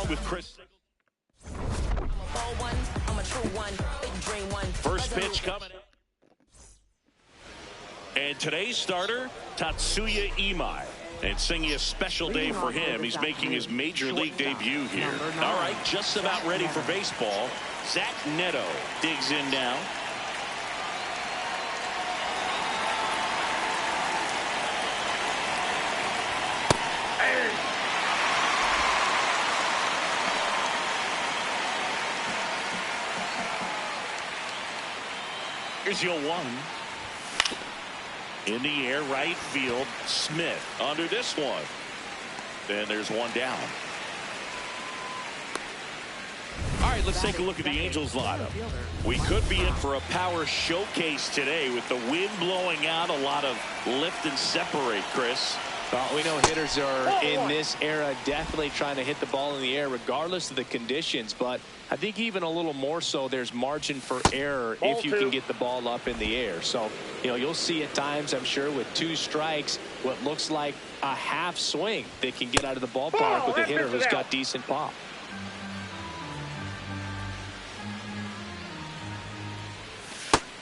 along with Chris. First pitch coming. And today's starter, Tatsuya Imai. And singing a special day for him. He's making his major league debut here. All right, just about ready for baseball. Zach Neto digs in now. Here's your one. In the air, right field, Smith under this one. Then there's one down. All right, let's take a look at the Angels lineup. We could be in for a power showcase today with the wind blowing out, a lot of lift and separate, Chris. Well, we know hitters are in this era definitely trying to hit the ball in the air regardless of the conditions, but I think even a little more so there's margin for error if you can get the ball up in the air. So, you know, you'll see at times, I'm sure, with 2 strikes, what looks like a half swing that can get out of the ballpark with a hitter who's got decent pop.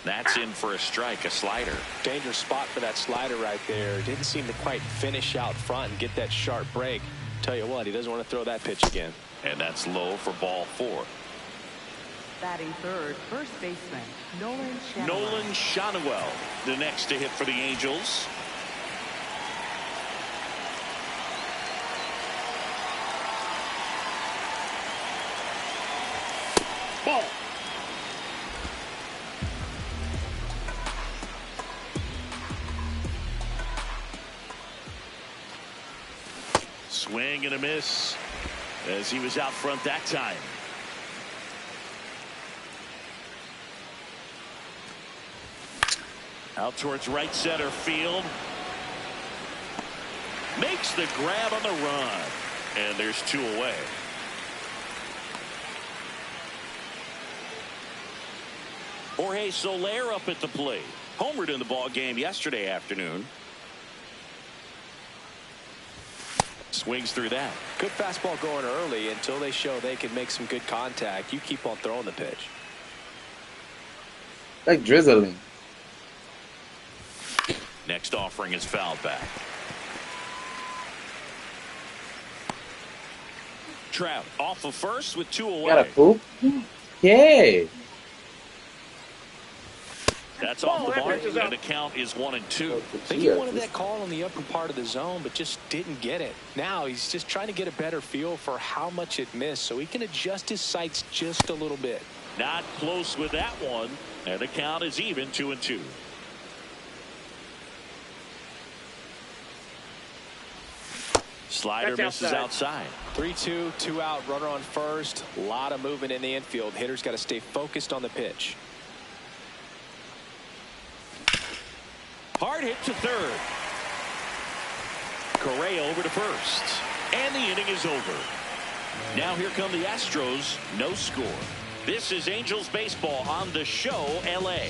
That's in for a strike, a slider. Dangerous spot for that slider right there. Didn't seem to quite finish out front and get that sharp break. Tell you what, he doesn't want to throw that pitch again. And that's low for ball 4. Batting third, first baseman, Nolan Schanuel, the next to hit for the Angels. Ball. Swing and a miss as he was out front that time. Out towards right center field. Makes the grab on the run. And there's 2 away. Jorge Soler up at the plate. Homered in the ball game yesterday afternoon. Swings through that. Good fastball going early until they show they can make some good contact. You keep on throwing the pitch. Like drizzling. Next offering is fouled back. Trout off of first with 2 away. Got a poop? Yay. That's off the mark, and the count is 1-2. I think he wanted that call in the upper part of the zone, but just didn't get it. Now he's just trying to get a better feel for how much it missed so he can adjust his sights just a little bit. Not close with that one, and the count is even 2-2. Slider misses outside. 3-2, 2 out, runner on first. A lot of movement in the infield. Hitter's got to stay focused on the pitch. Hard hit to third. Correa over to first. And the inning is over. Now here come the Astros. No score. This is Angels baseball on the show, LA.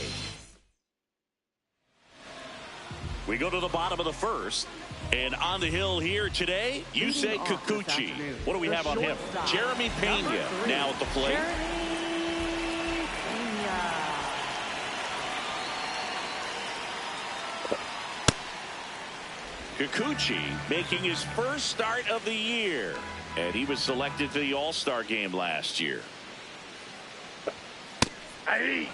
We go to the bottom of the first. And on the hill here today, Yusei Kikuchi. What do we have on him? Jeremy Pena now at the plate. Kikuchi making his first start of the year. And he was selected to the All-Star game last year. Hey.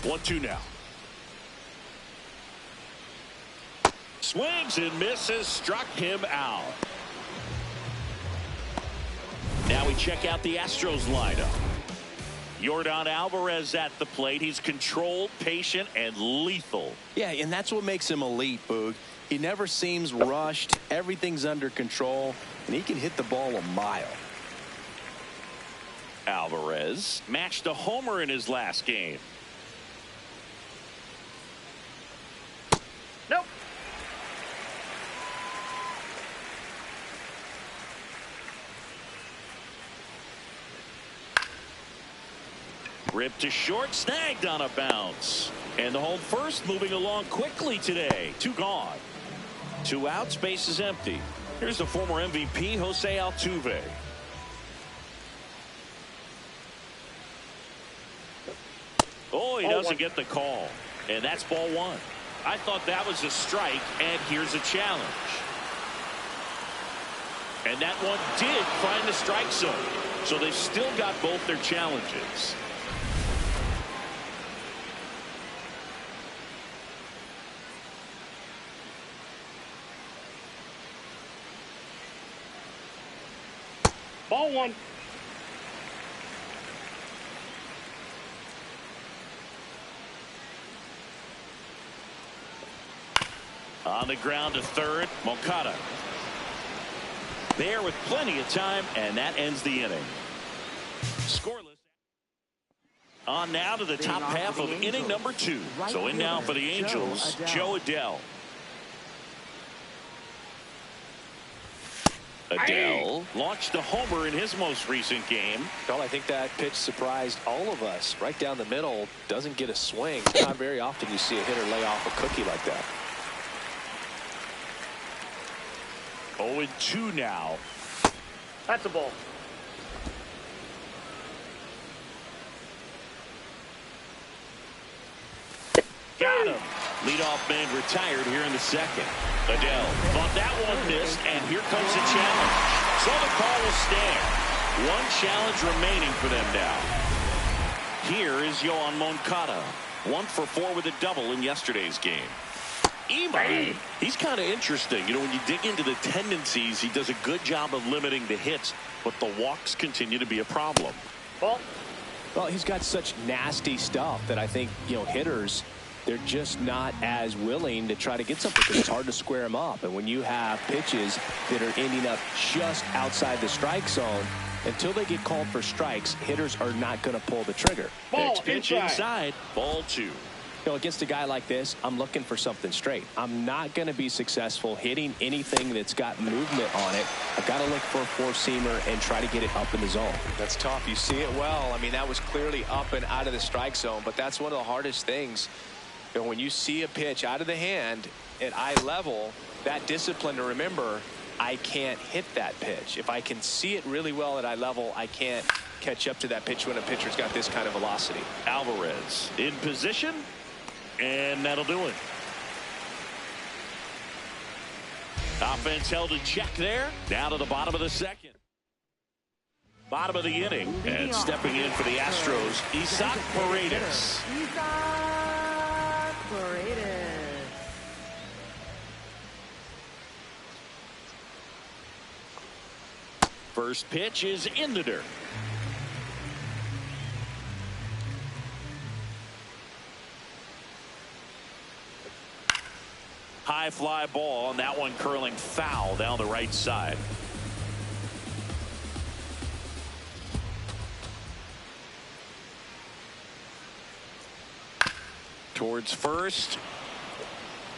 One-two now. Swings and misses, struck him out. Now we check out the Astros lineup. Yordan Alvarez at the plate. He's controlled, patient, and lethal. Yeah, and that's what makes him elite, Boog. He never seems rushed. Everything's under control, and he can hit the ball a mile. Alvarez matched a homer in his last game. Nope. Ripped to short, snagged on a bounce. And the home first moving along quickly today. 2 gone. 2 outs, base is empty. Here's the former MVP, Jose Altuve. Oh, he doesn't get the call. And that's ball 1. I thought that was a strike, and here's a challenge. And that one did find the strike zone. So they've still got both their challenges. Ball 1. On the ground to third, Moncada. There with plenty of time, and that ends the inning. Scoreless. On now to the top half of inning number 2. So in now for the Angels, Joe Adell. Adell launched a homer in his most recent game. Well, I think that pitch surprised all of us. Right down the middle, doesn't get a swing. Not very often you see a hitter lay off a cookie like that. 0-2 now. That's a ball. Got him. Leadoff man retired here in the second. Adell thought that one missed, and here comes the challenge. So the call will stand. 1 challenge remaining for them now. Here is Yoan Moncada. 1 for 4 with a double in yesterday's game. Imai, he's kind of interesting. You know, when you dig into the tendencies, he does a good job of limiting the hits, but the walks continue to be a problem. Ball. Well, he's got such nasty stuff that I think, you know, hitters, they're just not as willing to try to get something because it's hard to square them up. And when you have pitches that are ending up just outside the strike zone, until they get called for strikes, hitters are not going to pull the trigger. Ball Next pitch inside, ball 2. You know, against a guy like this, I'm looking for something straight. I'm not going to be successful hitting anything that's got movement on it. I've got to look for a four-seamer and try to get it up in the zone. That's tough. You see it well. I mean, that was clearly up and out of the strike zone, but that's one of the hardest things. You know, when you see a pitch out of the hand at eye level, that discipline to remember, I can't hit that pitch. If I can see it really well at eye level, I can't catch up to that pitch when a pitcher's got this kind of velocity. Alvarez in position, and that'll do it. Offense held in check there. Now to the bottom of the second. Bottom of the inning, and stepping in for the Astros, Isaac Paredes. First pitch is in the dirt. High fly ball, and that one curling foul down the right side. Towards first.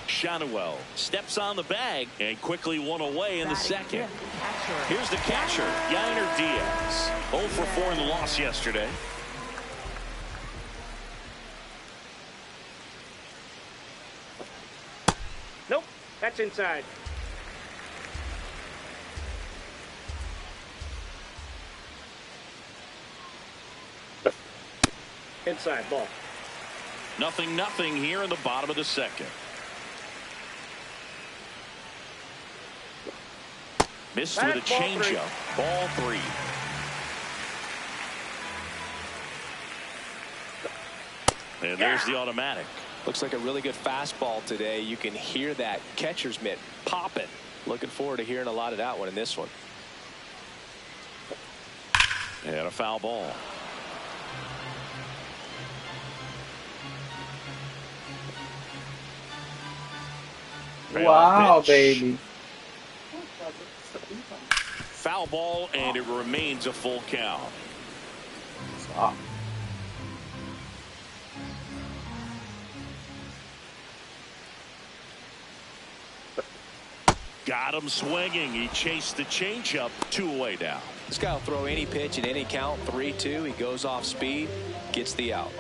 Shanuel steps on the bag and quickly one away in the second. Here's the catcher, Yainer Diaz. 0 for 4 in the loss yesterday. Nope, that's inside. Inside ball. 0-0 here in the bottom of the second. Missed with a changeup. Ball 3. And there's the automatic. Looks like a really good fastball today. You can hear that catcher's mitt popping. Looking forward to hearing a lot of that one in this one. And a foul ball. Wow, baby. Foul ball, and it remains a full count. Stop. Got him swinging. He chased the changeup. 2 away now. This guy will throw any pitch at any count. 3-2. He goes off speed, gets the out.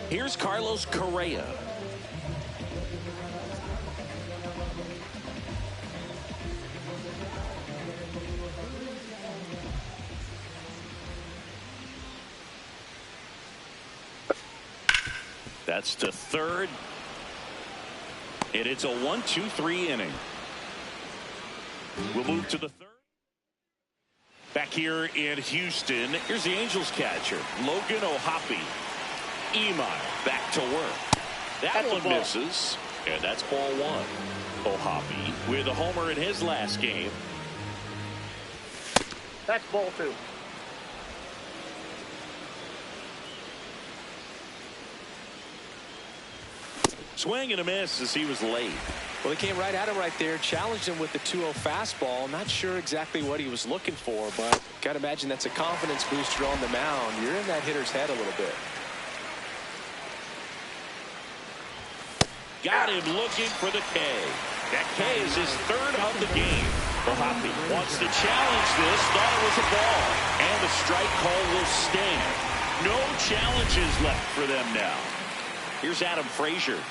Here's Carlos Correa. That's to third. And it's a 1-2-3 inning. We'll move to the third. Back here in Houston, here's the Angels catcher, Logan O'Hoppe. Imai back to work. That one misses, and that's ball 1. O'Hoppe with a homer in his last game. That's ball 2. Swing and a miss as he was late. Well, they came right at him right there, challenged him with the 2-0 fastball. Not sure exactly what he was looking for, but got to imagine that's a confidence booster on the mound. You're in that hitter's head a little bit. Got him looking for the K. That K is his third of the game. O'Hoppe wants to challenge this, thought it was a ball, and the strike call will stand. No challenges left for them now. Here's Adam Frazier.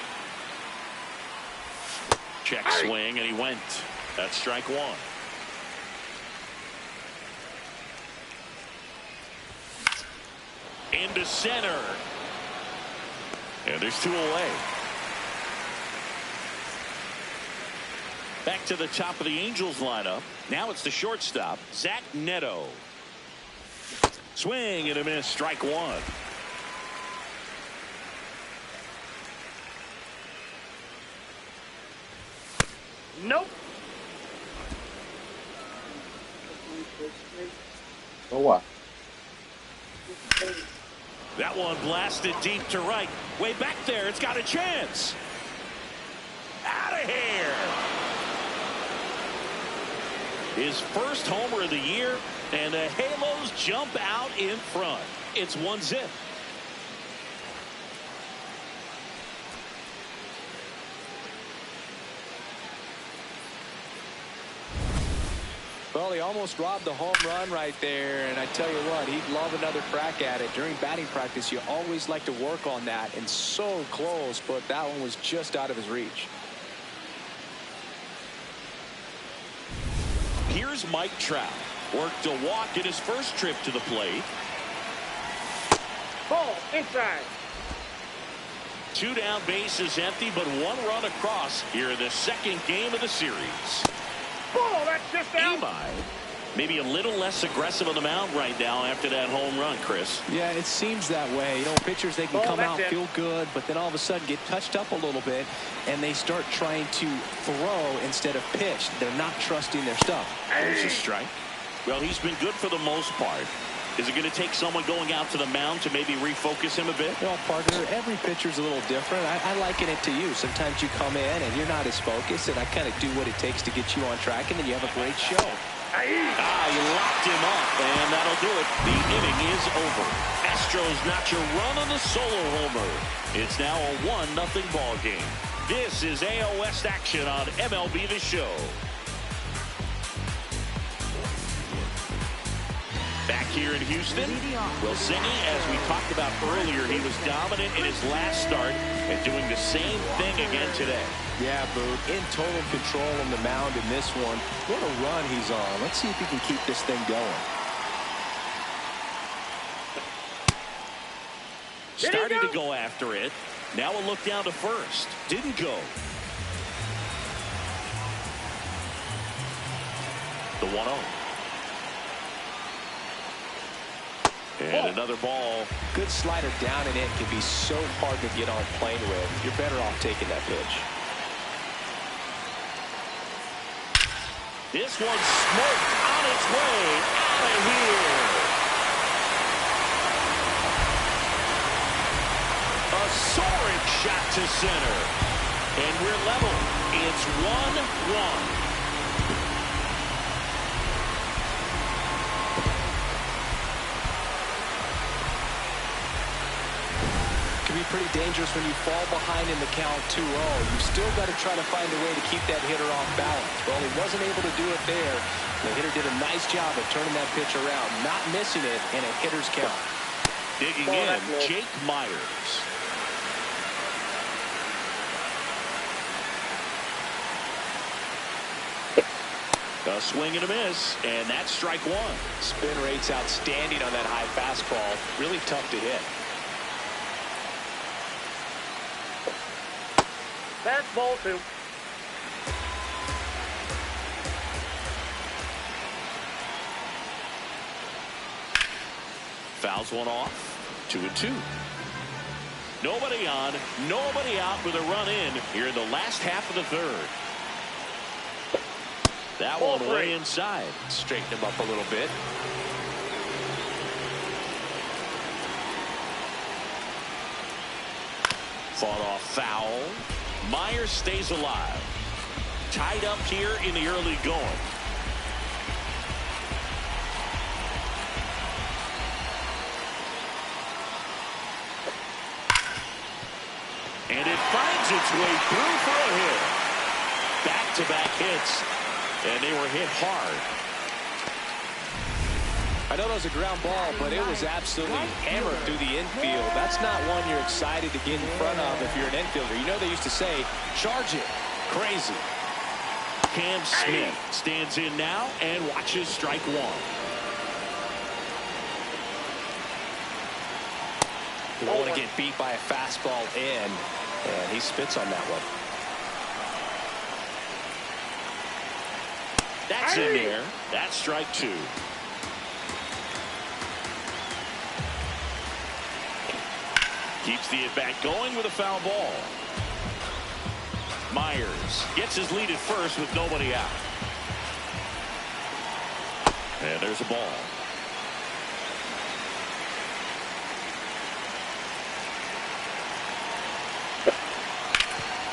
Check swing, and he went. That's strike 1. Into center. And there's 2 away. Back to the top of the Angels lineup. Now it's the shortstop, Zach Neto. Swing and a miss, strike 1. Nope. So what? That one blasted deep to right. Way back there. It's got a chance. Out of here. His first homer of the year, and the Halos jump out in front. It's 1-0. Well, he almost robbed the home run right there, and I tell you what, he'd love another crack at it. During batting practice, you always like to work on that, and so close, but that one was just out of his reach. Here's Mike Trout. Worked a walk in his first trip to the plate. Ball inside. 2 down, bases empty, but 1 run across here in the second game of the series. Ball, that's just out. Imai, maybe a little less aggressive on the mound right now after that home run, Chris. Yeah, it seems that way. You know, pitchers, they can come out, feel good, but then all of a sudden get touched up a little bit, and they start trying to throw instead of pitch. They're not trusting their stuff. There's a strike. Well, he's been good for the most part. Is it going to take someone going out to the mound to maybe refocus him a bit? Well, partner, every pitcher's a little different. I liken it to you. Sometimes you come in and you're not as focused, and I kind of do what it takes to get you on track, and then you have a great show. You locked him up, and that'll do it. The inning is over. Astros notch a run on the solo homer. It's now a 1-0 ball game. This is AL West action on MLB The Show. Back here in Houston, well, Zingy, as we talked about earlier, he was dominant in his last start and doing the same thing again today. Yeah, Boot, in total control on the mound in this one. What a run he's on. Let's see if he can keep this thing going. Started to go after it. Now a look down to first. Didn't go. The 1-0. And another ball. Good slider down and in can be so hard to get on plane with. You're better off taking that pitch. This one's smoked on its way out of here. A soaring shot to center. And we're level. It's 1-1. Can be pretty dangerous when you fall behind in the count 2-0. You've still got to try to find a way to keep that hitter off balance. Well, he wasn't able to do it there. The hitter did a nice job of turning that pitch around, not missing it, and a hitter's count. Digging in, Jake Myers. A swing and a miss, and that's strike one. Spin rate's outstanding on that high fastball. Really tough to hit. That's ball two. Fouls one off. 2-2. Nobody on, nobody out with a run in here in the last half of the third. That one way inside. Straighten him up a little bit. Fought off foul. Myers stays alive. Tied up here in the early going. And it finds its way through for a hit. Back-to-back hits. And they were hit hard. I know that was a ground ball, but it was absolutely hammered through the infield. That's not one you're excited to get in front of if you're an infielder. You know they used to say, charge it. Crazy. Cam Smith stands in now and watches strike one. You don't want to get beat by a fastball in, and he spits on that one. That's in there. That's strike two. Keeps the at-bat going with a foul ball. Myers gets his lead at first with nobody out. And there's a ball.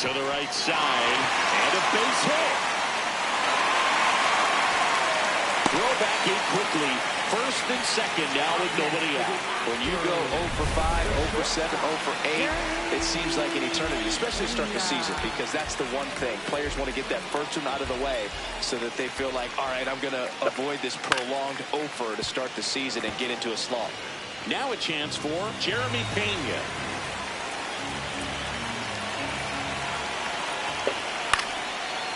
To the right side. And a base hit. Throw back in quickly. First and second now with nobody out. When you go 0 for 5, 0 for 7, 0 for 8, it seems like an eternity, especially to start the season, because that's the one thing. Players want to get that first one out of the way so that they feel like, all right, I'm going to avoid this prolonged 0 for to start the season and get into a slump. Now a chance for Jeremy Pena.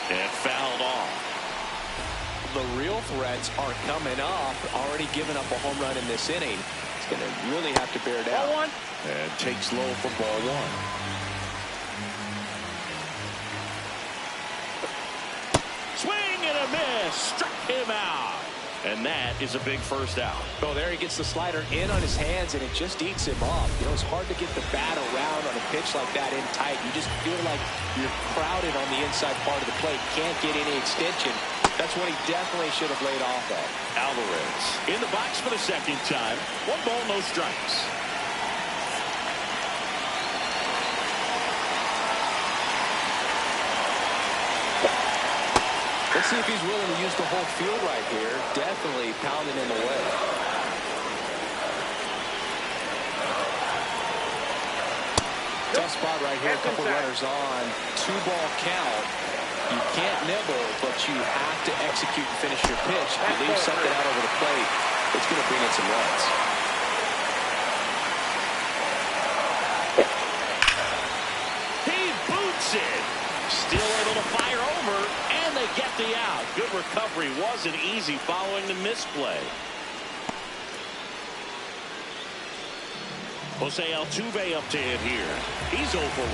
And fouled off. The real threats are coming up. Already given up a home run in this inning. It's going to really have to bear down. Ball one. And takes low for ball one. Swing and a miss. Struck him out. And that is a big first out. Oh, there he gets the slider in on his hands, and it just eats him up. You know, it's hard to get the bat around on a pitch like that in tight. You just feel like you're crowded on the inside part of the plate. Can't get any extension. That's what he definitely should have laid off of. Alvarez in the box for the second time. 1 ball, no strikes. Let's see if he's willing to use the whole field right here. Definitely pounding him away. Tough spot right here. A couple runners on. 2-ball count. You can't nibble, but you have to execute and finish your pitch. If you leave something out over the plate, it's going to bring in some runs. He boots it. Still able to fire over, and they get the out. Good recovery. Wasn't easy following the misplay. Jose Altuve up to hit here. He's 0 for 1.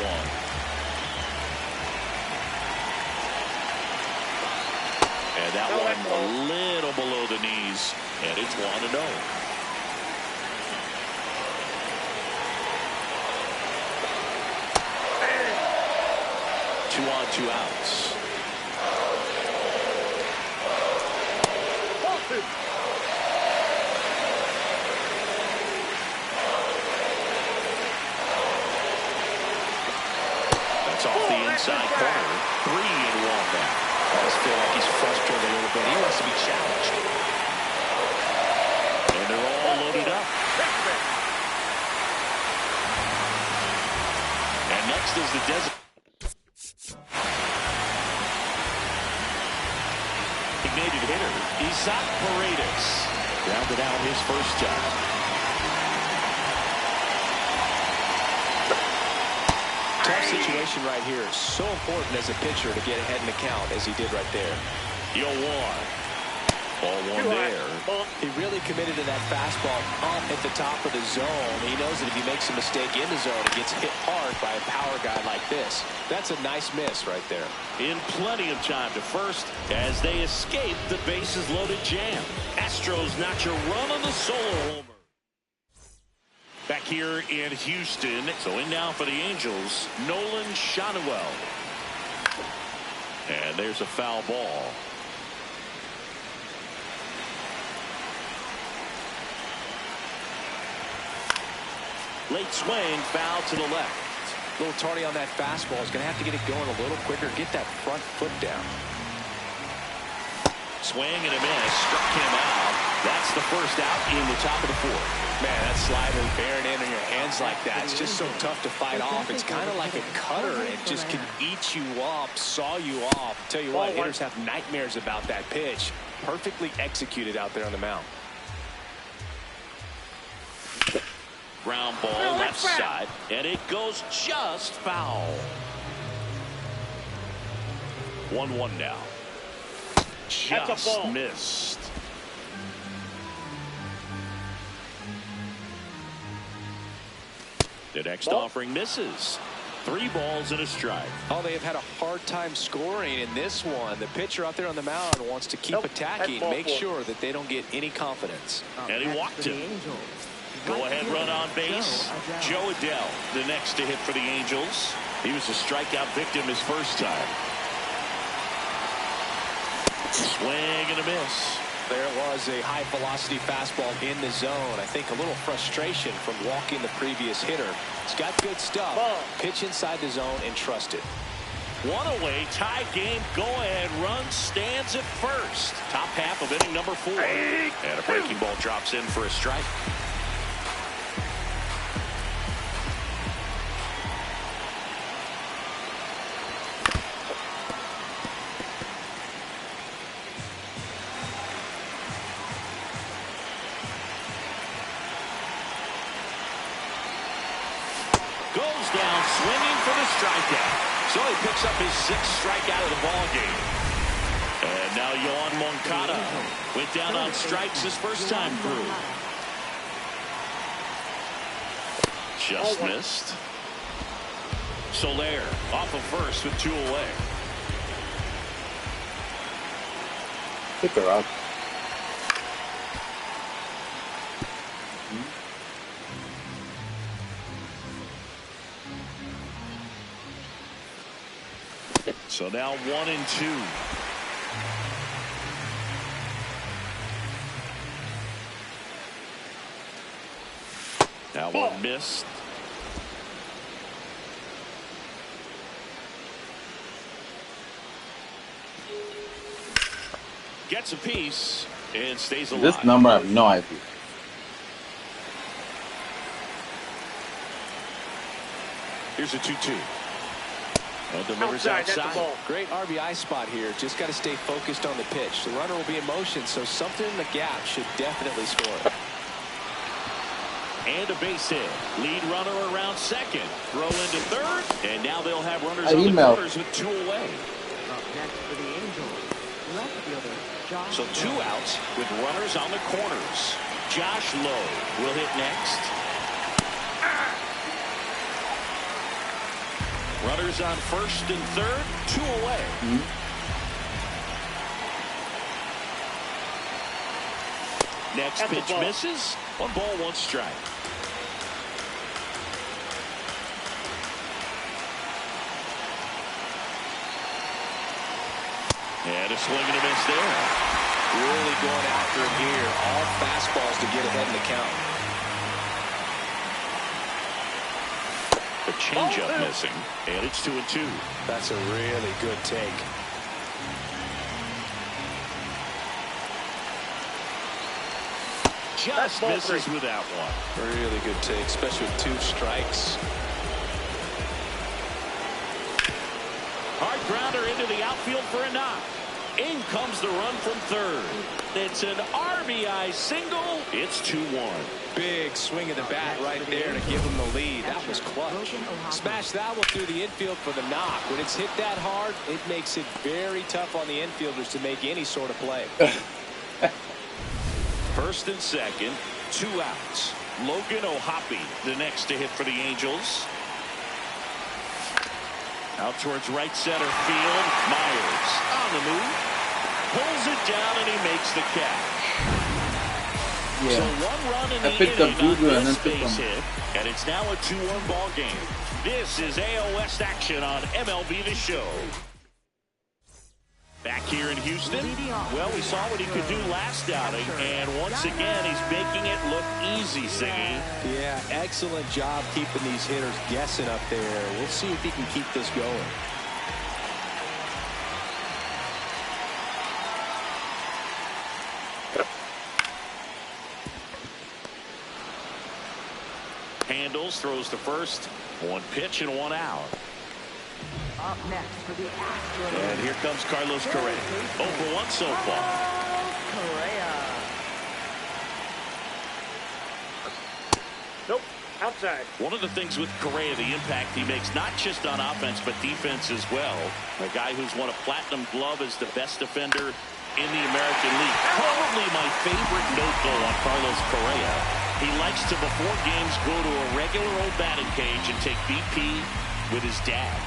And that one a little below the knees, and it's 1-0. 2 on, 2 outs. Ball two. That's off the inside corner. 3-1 now. I just feel like he's frustrated a little bit. He wants to be challenged. And they're all loaded up. as the designated hitter. Isaac Paredes grounded out his first time. Tough situation right here. So important as a pitcher to get ahead in the count as he did right there. 0-1. Ball one there. He really committed to that fastball up at the top of the zone. He knows that if he makes a mistake in the zone, he gets hit hard by a power guy like this. That's a nice miss right there. In plenty of time to first as they escape the bases loaded jam. Astros notch a run on the solo homer. Back here in Houston. So in now for the Angels, Nolan Schanuel. And there's a foul ball. Late swing, foul to the left. A little tardy on that fastball. He's going to have to get it going a little quicker. Get that front foot down. Swing and a miss. Struck him out. That's the first out in the top of the fourth. Man, that slider bearing in on your hands like that, it's just so tough to fight off. It's kind of like a cutter. It just can eat you up, saw you off. Tell you what, hitters have nightmares about that pitch. Perfectly executed out there on the mound. Ground ball left side, and it goes just foul. 1-1 now. Just missed. The next offering misses. 3 balls and a strike. Oh, they have had a hard time scoring in this one. The pitcher out there on the mound wants to keep attacking, make sure that they don't get any confidence. And he walked him. Go-ahead run on base. Joe Adell, the next to hit for the Angels. He was a strikeout victim his first time. Swing and a miss. There it was, a high-velocity fastball in the zone. I think a little frustration from walking the previous hitter. He's got good stuff. Pitch inside the zone and trust it. 1 away, tie game, go-ahead run stands at first. Top half of inning number 4. And a breaking ball drops in for a strike. Goes down swinging for the strikeout. So he picks up his 6th strikeout of the ball game. And now Yohan Moncada went down on strikes his first time through. Just missed. Soler off of first with 2 away. Pick her up. So now 1-2. Now one missed. Gets a piece and stays alive. This number I have no idea. Here's a 2-2. And delivers outside. Great RBI spot here. Just got to stay focused on the pitch. The runner will be in motion, so something in the gap should definitely score. And a base hit. Lead runner around second. Throw into third. And now they'll have runners on the corners with 2 away. Up next for the Angels, left fielder Josh So 2 outs with runners on the corners. Josh Lowe will hit next. Runners on first and third, 2 away. Next pitch misses. 1 ball, 1 strike. And a swing and a miss there. Really going after him here. All fastballs to get ahead in the count. The changeup missing, and it's 2-2. That's a really good take. Just misses with that one. Really good take, especially with 2 strikes. Hard grounder into the outfield for a knock. In comes the run from third. It's an RBI single. It's 2-1. Big swing of the bat right there to give him the lead. That was clutch. Smash that one through the infield for the knock. When it's hit that hard, it makes it very tough on the infielders to make any sort of play. First and second, 2 outs. Logan O'Hoppe, the next to hit for the Angels. Out towards right center field. Myers on the move. Pulls it down and he makes the catch. Yeah. So 1 run in I the picked up inning on Google and this then took base them. hit. And it's now a 2-1 ball game. This is AL West action on MLB The Show. Back here in Houston, well, we saw what he could do last outing, and once again, he's making it look easy, Singy. Yeah, excellent job keeping these hitters guessing up there. We'll see if he can keep this going. Handles, throws to first. 1 pitch and 1 out. Up next for the Astros. And here comes Carlos Correa. 0 for 1 so far. Correa. Nope. Outside. One of the things with Correa, the impact he makes, not just on offense, but defense as well. A guy who's won a platinum glove as the best defender in the American League. Probably my favorite note, though, on Carlos Correa. He likes to, before games, go to a regular old batting cage and take BP with his dad.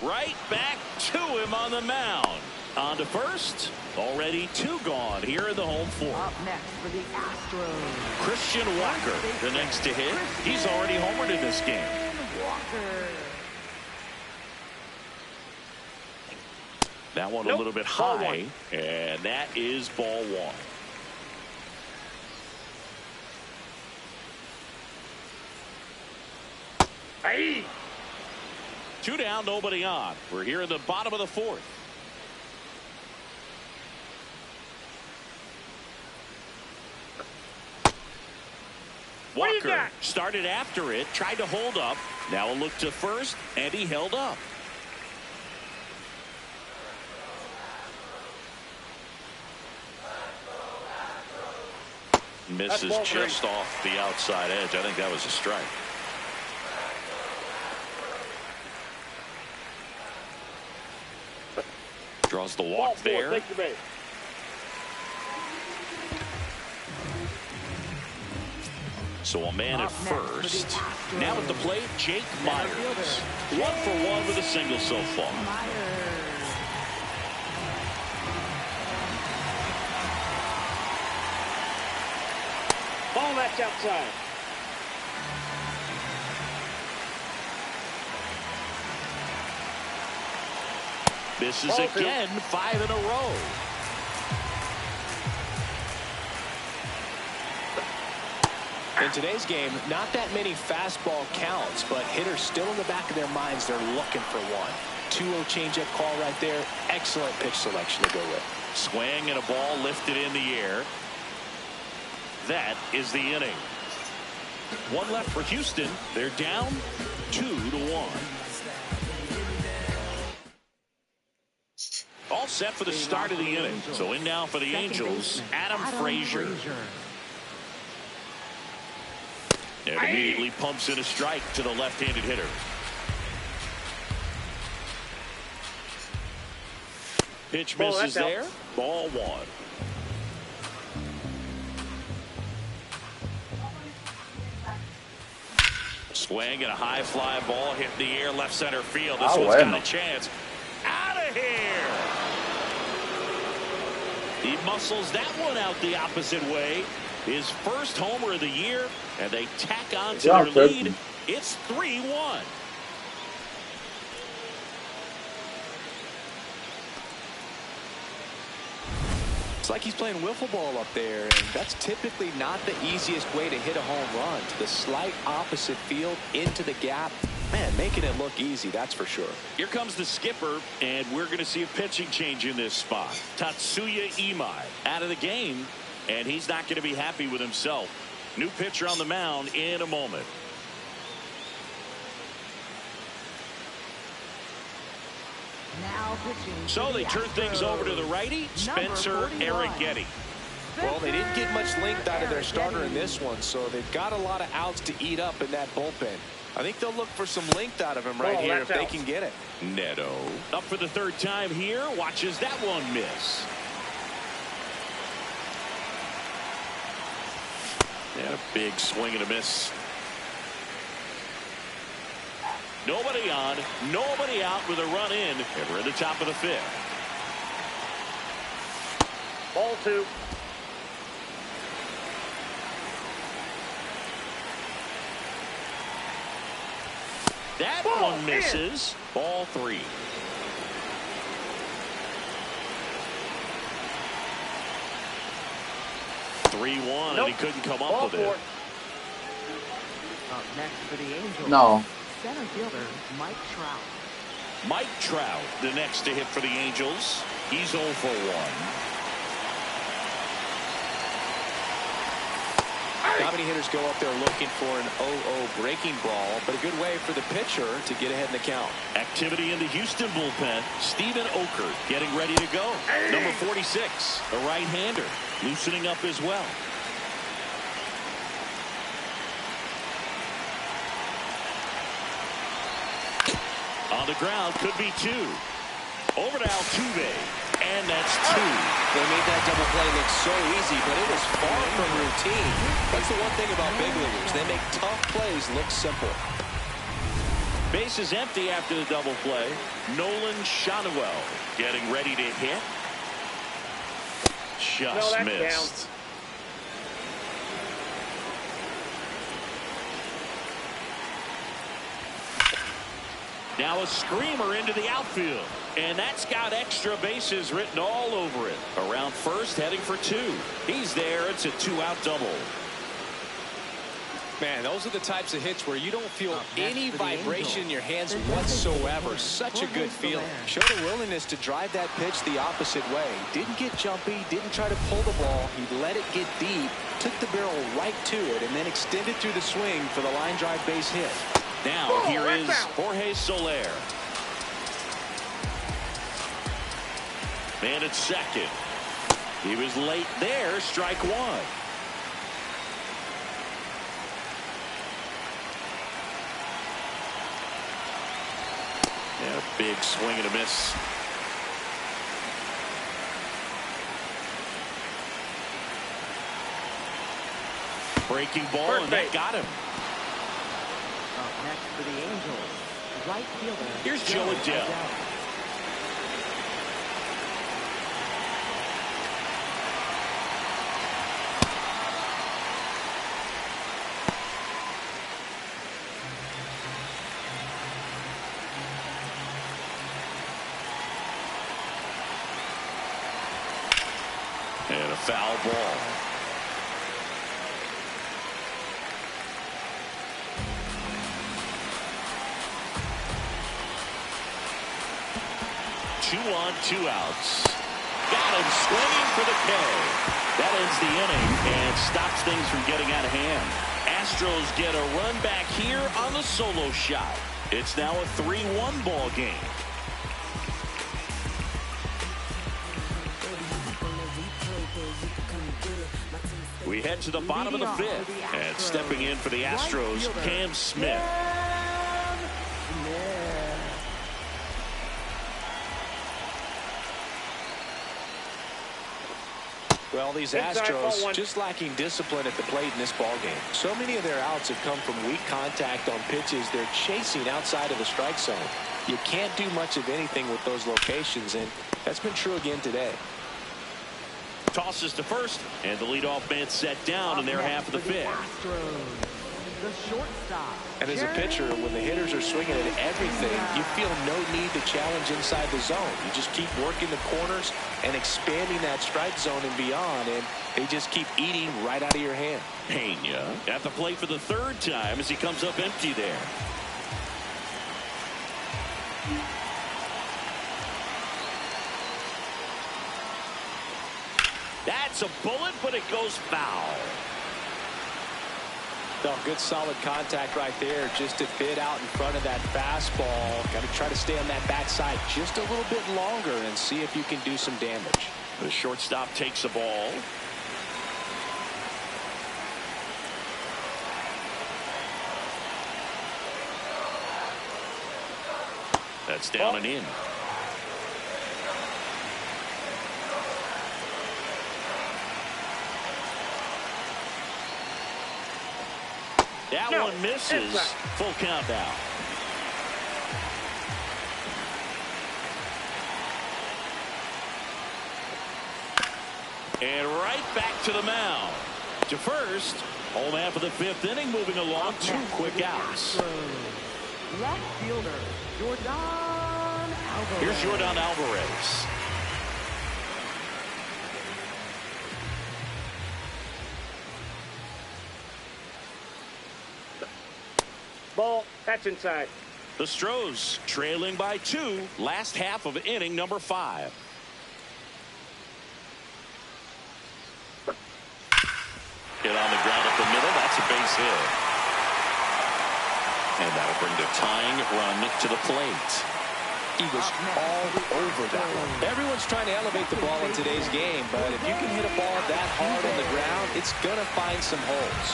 Right back to him on the mound. On to first. Already 2 gone here in the home 4. Up next for the Astros. Christian Walker, the next to hit. He's already homered in this game. Walker. That one a little bit high, and that is ball 1. Hey. 2 down, nobody on. We're here in the bottom of the 4th. Walker started after it, tried to hold up. Now a look to first, and he held up. Misses just off the outside edge. I think that was a strike. Draws the walk there. Take the base. So a man at first. Now at the plate, Jake Myers. 1 for 1 with a single so far. Ball that's outside. Misses again, 5 in a row. In today's game, not that many fastball counts, but hitters still in the back of their minds, they're looking for one. 2-0 changeup call right there. Excellent pitch selection to go with. Swing and a ball lifted in the air. That is the inning. 1 left for Houston. They're down 2-1. All set for the start of the inning. So in now for the Angels, Adam Frazier. And immediately pumps in a strike to the left-handed hitter. Pitch misses there. Ball 1. Swing and a high fly ball hit in the air left center field. This one's got a chance. Out of here. He muscles that one out the opposite way. His first homer of the year, and they tack on to their lead. It's 3-1. It's like he's playing wiffle ball up there, and that's typically not the easiest way to hit a home run. To the slight opposite field, into the gap. Man, making it look easy, that's for sure. Here comes the skipper, and we're going to see a pitching change in this spot. Tatsuya Imai out of the game, and he's not going to be happy with himself. New pitcher on the mound in a moment. Now pitching. So they turn things over to the righty, Spencer Arrighetti. Well, they didn't get much length out of their starter in this one, so they've got a lot of outs to eat up in that bullpen. I think they'll look for some length out of him right here if they can get it. Neto up for the third time here. Watches that one miss. And a big swing and a miss. Nobody on, nobody out with a run in. And we're in the top of the fifth. Ball 2. That one misses. Ball 3. Nope. And he couldn't come up with it. Up next for the Angels. No. Center fielder Mike Trout. Mike Trout, the next to hit for the Angels. He's 0 for 1. Not many hitters go up there looking for an 0-0 breaking ball, but a good way for the pitcher to get ahead in the count. Activity in the Houston bullpen. Steven Oker getting ready to go. Number 46, a right-hander, loosening up as well. On the ground, could be 2. Over to Altuve, and that's 2. They made that double play look so easy, but it was far from routine. That's the one thing about big leaguers. They make tough plays look simple. Base is empty after the double play. Nolan Shotwell getting ready to hit. Just missed. Now a screamer into the outfield. And that's got extra bases written all over it. Around first, heading for 2. He's there. It's a 2-out double. Man, those are the types of hits where you don't feel any vibration in your hands whatsoever. Such a good feeling. Showed a willingness to drive that pitch the opposite way. Didn't get jumpy, didn't try to pull the ball. He let it get deep, took the barrel right to it, and then extended through the swing for the line drive base hit. Now here is Jorge Soler. Man at second. He was late there. Strike 1. Yeah, big swing and a miss. Breaking ball, and that got him. Up next for the Angels, right fielder. Here's Joe Adele. And a foul ball. Two on, 2 outs. Got him swinging for the K. That ends the inning and stops things from getting out of hand. Astros get a run back here on the solo shot. It's now a 3-1 ball game. We head to the bottom of the 5th, and stepping in for the Astros, Cam Smith. Well, these Astros just lacking discipline at the plate in this ballgame. So many of their outs have come from weak contact on pitches they're chasing outside of the strike zone. You can't do much of anything with those locations, and that's been true again today. Tosses to first, and the leadoff man set down in their half of the 5th. The shortstop. And as a pitcher, when the hitters are swinging at everything, you feel no need to challenge inside the zone. You just keep working the corners and expanding that strike zone and beyond, and they just keep eating right out of your hand. Pena at the plate for the 3rd time as he comes up empty there. That's a bullet, but it goes foul. No, good solid contact right there. Just a bit out in front of that fastball. Got to try to stay on that backside just a little bit longer and see if you can do some damage. The shortstop takes the ball. That's down and in. That one misses. Full count now. And right back to the mound. To first. Home half of the fifth inning, moving along. 2 quick outs. Left fielder, Jordan Alvarez. Here's Jordan Alvarez. Ball. That's inside. The Stros trailing by 2. Last half of inning number 5. Hit on the ground up the middle. That's a base hit. And that'll bring the tying run to the plate. He was all over that one. Everyone's trying to elevate the ball in today's game, but if you can hit a ball that hard on the ground, it's going to find some holes.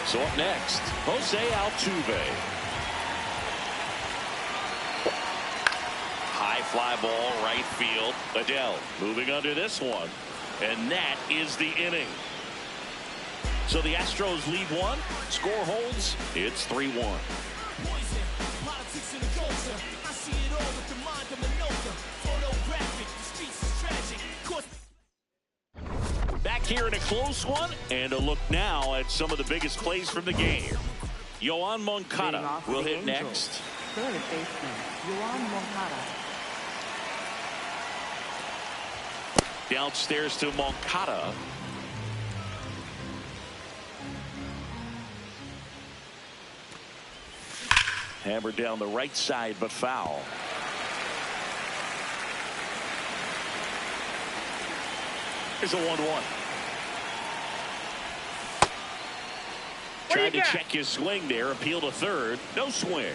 So up next, Jose Altuve. High fly ball, right field. Adele moving under this one. And that is the inning. So the Astros lead 1. Score holds. It's 3-1. Back here in a close one, and a look now at some of the biggest plays from the game. Yoan Moncada will hit next. Third baseman, Yoan Moncada. Downstairs to Moncada. Hammered down the right side, but foul. Here's a 1-1. Tried to check his swing there. Appeal to third. No swing.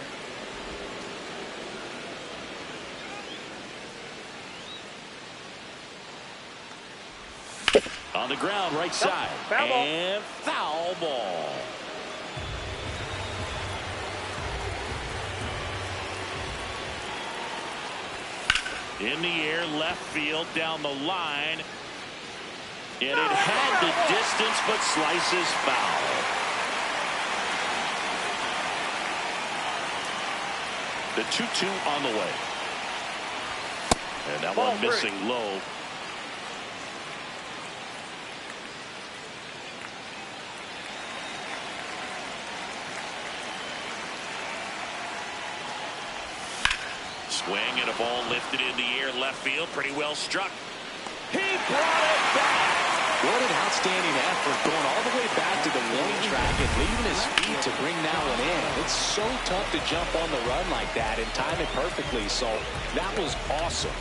On the ground, right side. Foul ball. And foul ball. In the air, left field, down the line. And it had the distance, but slices foul. The 2-2 on the way. And that one missing low. Swing and a ball lifted in the air, left field, pretty well struck. He brought it back. What an outstanding effort, going all the way back to the warning track and leaving his feet to bring that one in. It's so tough to jump on the run like that and time it perfectly, so that was awesome.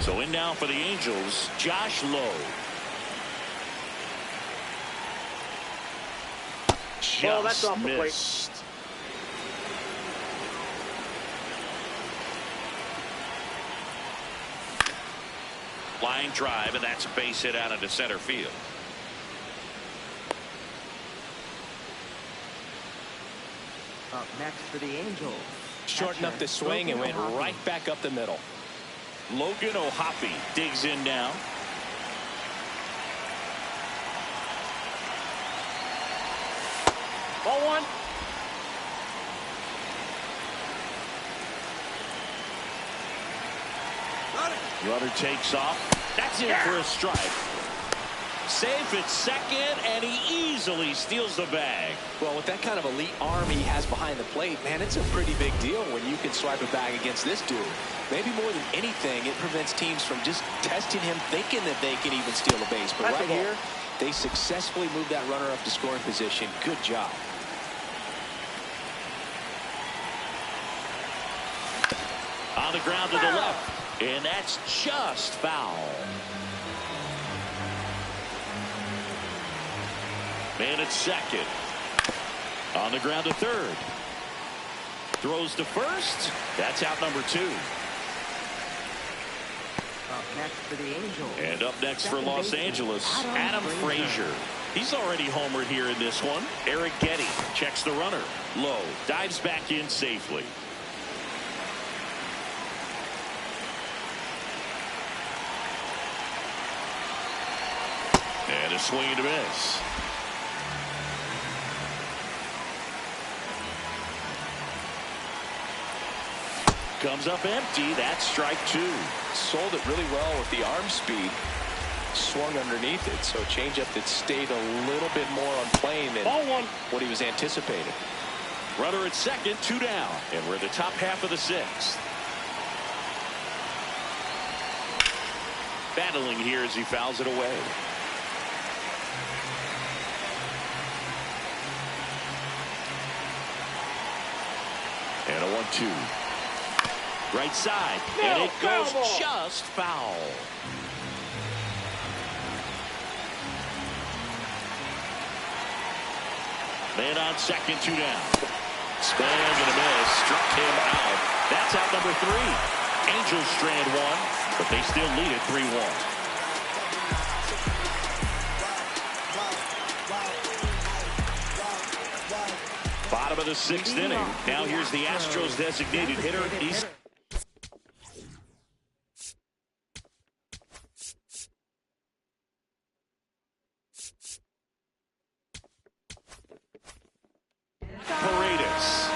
So in now for the Angels, Josh Lowe. That's off the plate. Missed. Line drive, and that's a base hit out into center field. Up next for the Angels. Shortened up the swing and went right back up the middle. Logan O'Hoppe digs in now. Ball 1. Runner takes off. That's it for a strike. Safe at second, and he easily steals the bag. Well, with that kind of elite arm he has behind the plate, man, it's a pretty big deal when you can swipe a bag against this dude. Maybe more than anything, it prevents teams from just testing him, thinking that they can even steal a base. But right here, they successfully moved that runner up to scoring position. Good job. On the ground to the left. And that's just foul. And it's second. On the ground to third. Throws to first. That's out number 2. Up next for the Angels. And up next for Los Angeles, Adam Frazier. He's already homered here in this one. Eric Getty checks the runner. Low. Dives back in safely. And a swing and a miss. Comes up empty. That's strike 2. Sold it really well with the arm speed. Swung underneath it. So a changeup that stayed a little bit more on plane than what he was anticipating. Runner at second, 2 down. And we're at the top half of the 6th. Battling here as he fouls it away. And a 1-2. Right side, and it goes just foul. Man on second, 2 down. Swing and a miss, struck him out. That's out number 3. Angels strand 1, but they still lead it 3-1. Bottom of the 6th inning. Now here's the Astros designated hitter. He's Paredes.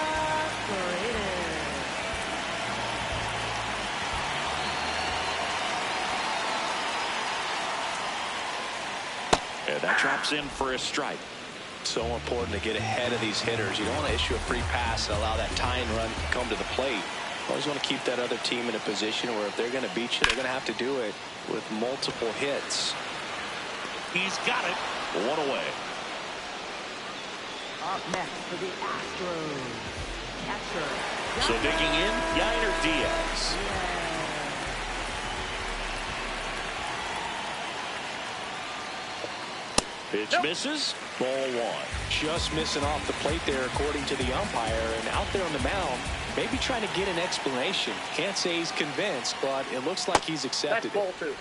And that drops in for a strike. So important to get ahead of these hitters. You don't want to issue a free pass and allow that tying run to come to the plate. You always want to keep that other team in a position where if they're going to beat you, they're going to have to do it with multiple hits. He's got it. 1 away. Up next for the Astros. Catcher. So digging in, Yainer Diaz. Pitch misses. Ball 1. Just missing off the plate there, according to the umpire. And out there on the mound, maybe trying to get an explanation. Can't say he's convinced, but it looks like he's accepted That's ball it. 2.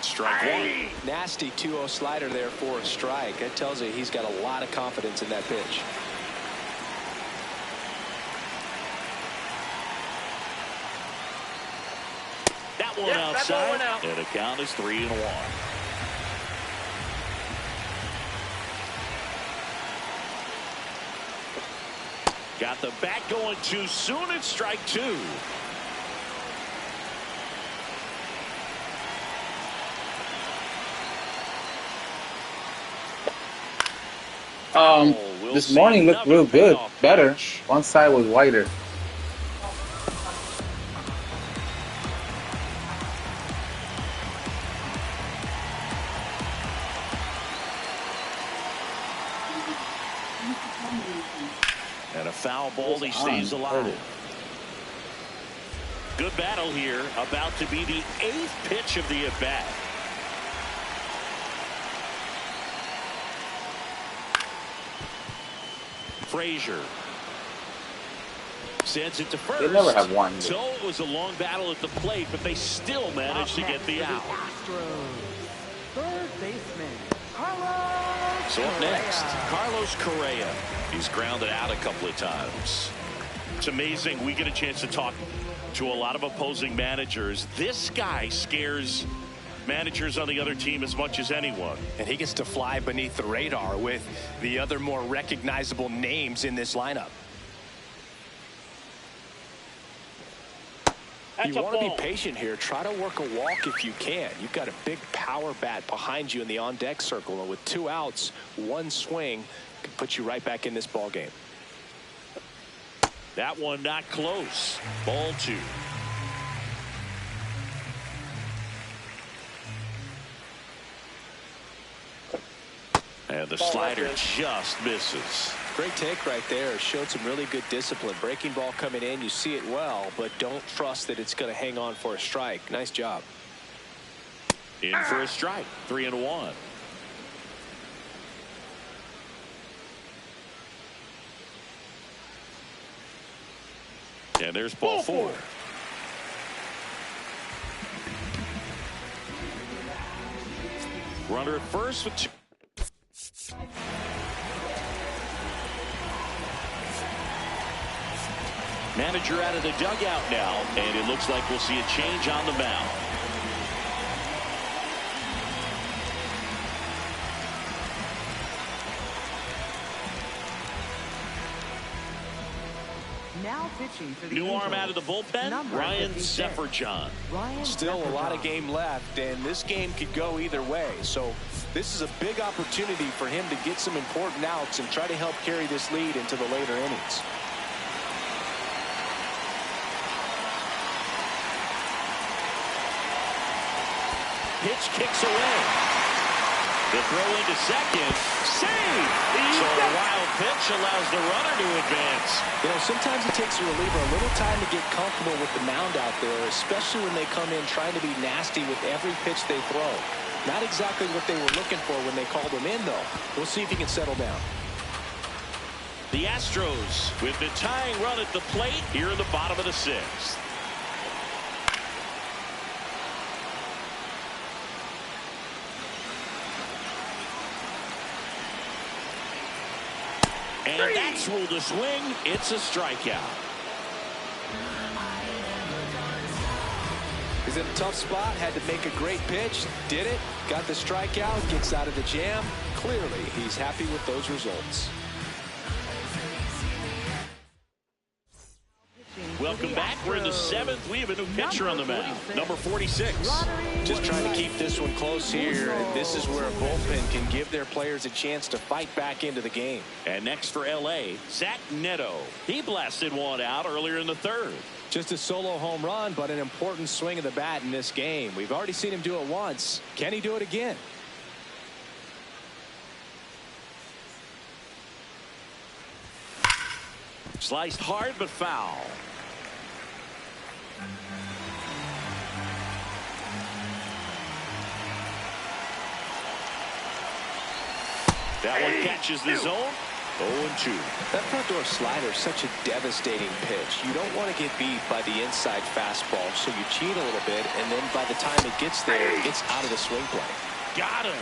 Strike 1. Nasty 2-0 slider there for a strike. That tells you he's got a lot of confidence in that pitch. That one outside. And the count is 3-1. Got the bat going too soon. It's strike 2. This morning looked real good. Better. One side was whiter. And a foul ball. He stays alive. Good battle here. About to be the 8th pitch of the at-bat. Frazier sends it to first. They never have one. So it was a long battle at the plate, but they still managed to get the out. Third baseman, Carlos. So up next, Carlos Correa. He's grounded out a couple of times. It's amazing. We get a chance to talk to a lot of opposing managers. This guy scares managers on the other team as much as anyone. And he gets to fly beneath the radar with the other more recognizable names in this lineup. You want to be patient here. Try to work a walk if you can. You've got a big power bat behind you in the on-deck circle. And with 2 outs, 1 swing can put you right back in this ball game. That one not close. Ball 2. And the slider just misses. Great take right there. Showed some really good discipline. Breaking ball coming in, you see it well, but don't trust that it's going to hang on for a strike. Nice job. In for a strike. 3-1. And there's ball 4. Runner at first with 2. Manager out of the dugout now, and it looks like we'll see a change on the mound. Now pitching for the New Angels, arm out of the bullpen, Ryan Sefferjohn. Still a lot of game left, and this game could go either way. So this is a big opportunity for him to get some important outs and try to help carry this lead into the later innings. Pitch kicks away. The throw into second. Save! So a wild pitch allows the runner to advance. You know, sometimes it takes a reliever a little time to get comfortable with the mound out there, especially when they come in trying to be nasty with every pitch they throw. Not exactly what they were looking for when they called him in, though. We'll see if he can settle down. The Astros with the tying run at the plate here in the bottom of the 6th. And that's ruled a swing. It's a strikeout. He's in a tough spot. Had to make a great pitch. Did it. Got the strikeout. Gets out of the jam. Clearly, he's happy with those results. Welcome back. We're in the 7th. We have a new pitcher on the mound. Number 46. Just trying to keep this one close here. And this is where a bullpen can give their players a chance to fight back into the game. And next for L.A., Zach Neto. He blasted one out earlier in the 3rd. Just a solo home run, but an important swing of the bat in this game. We've already seen him do it once. Can he do it again? Sliced hard but foul. That one catches the zone. 0-2. That front door slider is such a devastating pitch. You don't want to get beat by the inside fastball, so you cheat a little bit, and then by the time it gets there, it gets out of the swing play. Got him.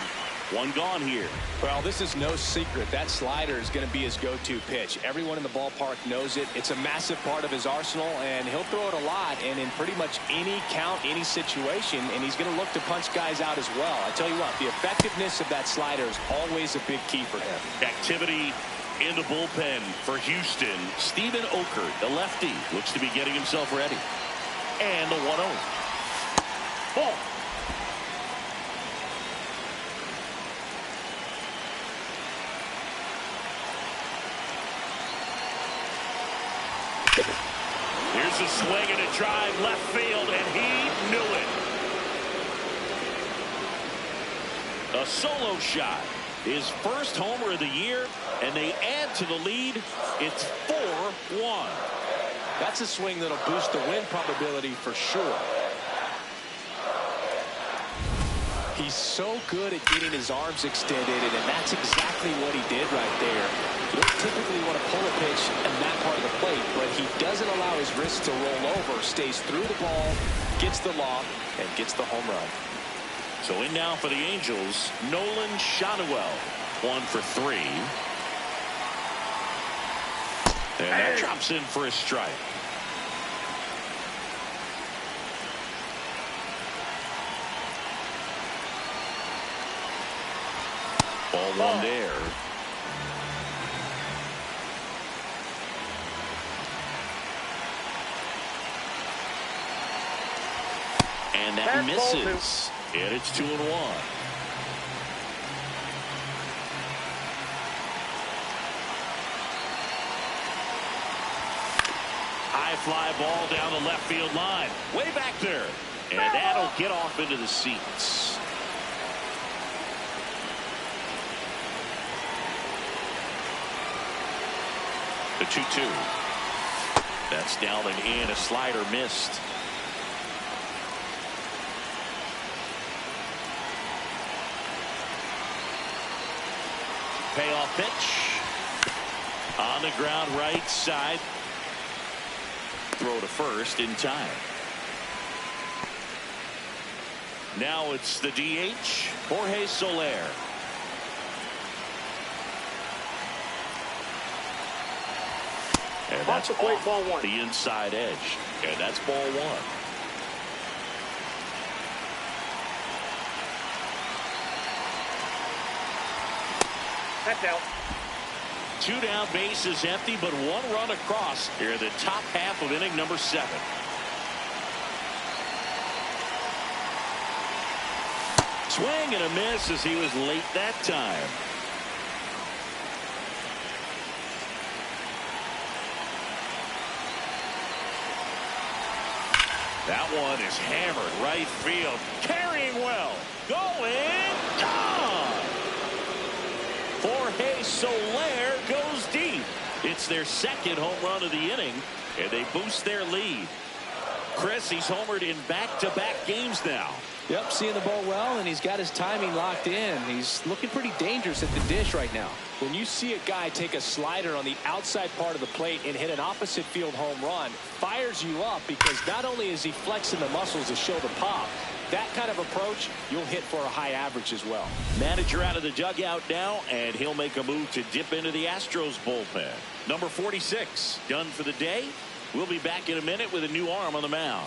One gone here. Well, this is no secret. That slider is going to be his go-to pitch. Everyone in the ballpark knows it. It's a massive part of his arsenal, and he'll throw it a lot and in pretty much any count, any situation, and he's going to look to punch guys out as well. I tell you what, the effectiveness of that slider is always a big key for him. Activity in the bullpen for Houston. Steven Okert, the lefty, looks to be getting himself ready. And the 1-0. Ball. Here's a swing and a drive left field, and he knew it. A solo shot. His first homer of the year, and they add to the lead. It's 4-1. That's a swing that'll boost the win probability for sure. He's so good at getting his arms extended, and that's exactly what he did right there. You don't typically want to pull a pitch in that part of the plate, but he doesn't allow his wrists to roll over, stays through the ball, gets the lob, and gets the home run. So in now for the Angels, Nolan Shotwell, 1 for 3. And that drops in for a strike. Ball 1 there. And that misses. And it's 2-1. High fly ball down the left field line. Way back there. And that'll get off into the seats. The 2-2. That's down and in. A slider missed. Payoff pitch. On the ground right side. Throw to first in time. Now it's the DH, Jorge Soler. And that's off ball one. The inside edge. And that's ball one. That's out. 2 down, bases empty, but 1 run across here in the top half of inning number 7. Swing and a miss as he was late that time. That one is hammered right field. Carrying well. Going. Gone. Jorge Soler goes deep. It's their second home run of the inning, and they boost their lead. Chris, he's homered in back-to-back games now. Yep, seeing the ball well, and he's got his timing locked in. He's looking pretty dangerous at the dish right now. When you see a guy take a slider on the outside part of the plate and hit an opposite field home run, fires you up because not only is he flexing the muscles to show the pop, that kind of approach, you'll hit for a high average as well. Manager out of the dugout now, and he'll make a move to dip into the Astros bullpen. Number 46, done for the day. We'll be back in a minute with a new arm on the mound.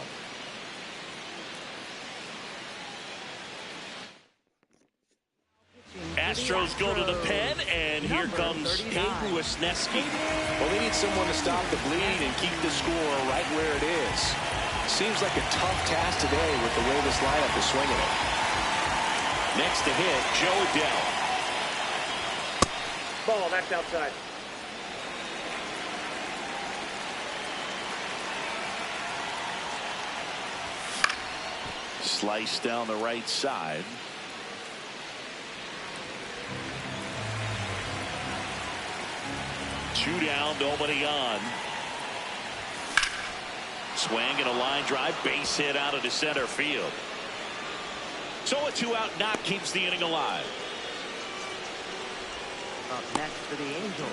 Astros go to the pen, and here comes Hayden Wesneski. Well, they need someone to stop the bleed and keep the score right where it is. Seems like a tough task today with the way this lineup is swinging it. Next to hit, Joe Adell. Ball, that's outside. Slice down the right side. Two down, nobody on. Swing and a line drive, base hit out into center field. So a 2-out knock keeps the inning alive. Up next for the Angels,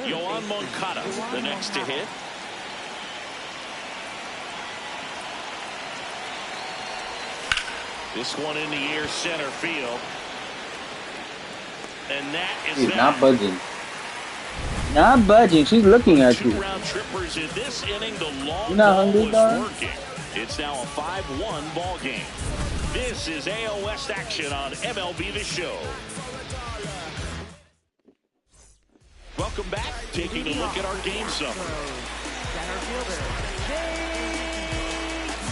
Yoan Moncada, the next to hit. This one in the air, center field. And that is He's that. not budging. Not budging. She's looking at you. 2-round trippers in this inning. The long You're not ball hungry, was dog? working. It's now a 5-1 ball game. This is AL West action on MLB The Show. Welcome back. Taking a look at our game summary. center fielder, Jake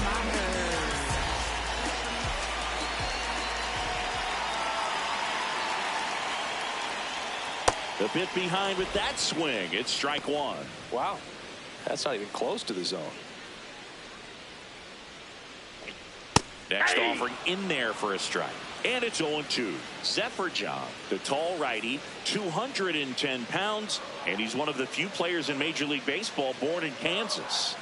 Myers. A bit behind with that swing. It's strike one. Wow, that's not even close to the zone. Next offering in there for a strike. And it's 0-2. Zephyr John, the tall righty, 210 pounds, and he's one of the few players in Major League Baseball born in Kansas.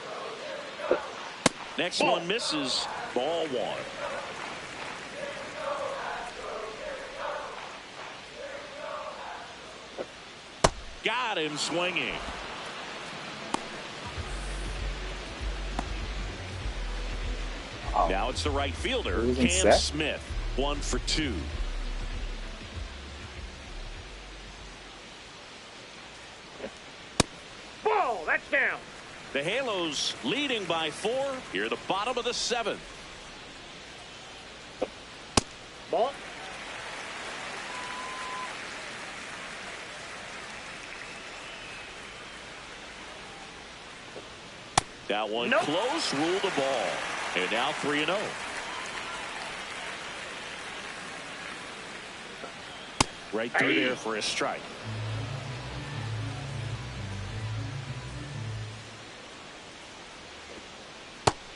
Next one misses. Ball one. Got him swinging. Oh. Now it's the right fielder, Losing Cam set? Smith. 1 for 2. Ball, that's down. The Halos leading by 4 here at the bottom of the 7th. Ball. That one Nope. close, rule the ball. And now 3-0. Right through there for a strike.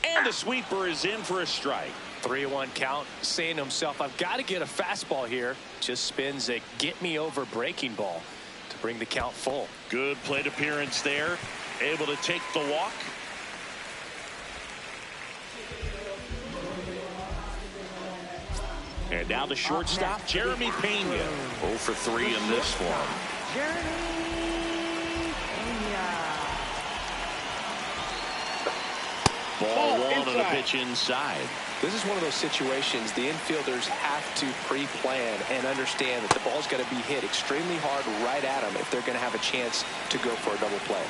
And the sweeper is in for a strike. 3-1 count, saying to himself, I've got to get a fastball here. Just spins a get me over breaking ball to bring the count full. Good plate appearance there. Able to take the walk. And now the shortstop, Jeremy Pena. 0 for 3 in this one. Jeremy Pena. Ball one on a pitch inside. This is one of those situations the infielders have to pre-plan and understand that the ball's got to be hit extremely hard right at them if they're going to have a chance to go for a double play.